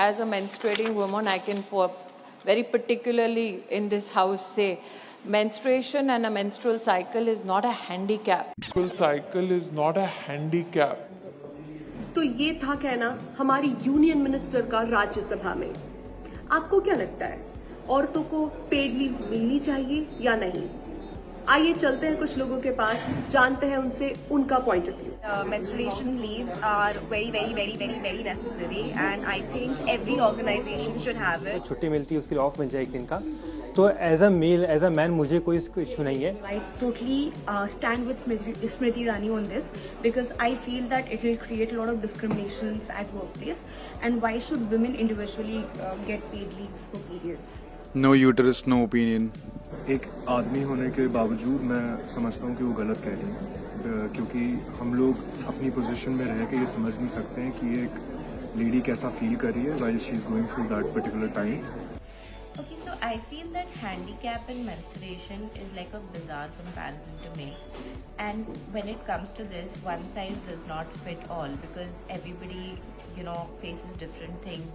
as a menstruating woman, I can very particularly in this house say, menstruation and a menstrual cycle is not a handicap. Menstrual cycle is not a handicap. तो ये था कहना हमारी union minister का राज्यसभा में। आपको क्या लगता है, औरतों को पेड लीव मिलनी चाहिए या नहीं? आइए चलते हैं कुछ लोगों के पास, जानते हैं उनसे उनका point of view. Menstruation leaves are very necessary, and I think every organization should have it. छुट्टी मिलती है उसके लिए ऑफ मिल जाए एक दिन का, तो as a male as a man मुझे कोई इशू नहीं है। I totally stand with Smriti Irani on this, because I feel that it will create a lot of discriminations at workplace, and why should women individually get paid leaves for periods? No uterus, no opinion. एक आदमी होने के बावजूद मैं समझता हूँ कि वो गलत कह रही है, क्योंकि हम लोग अपनी पोजीशन में रह के ये समझ नहीं सकते हैं कि एक लेडी कैसा फील कर रही है while she is going through that particular time. Okay, so I feel that handicap and menstruation is like a bizarre comparison to make, and when it comes to this, one size does not fit all, because everybody, faces different things.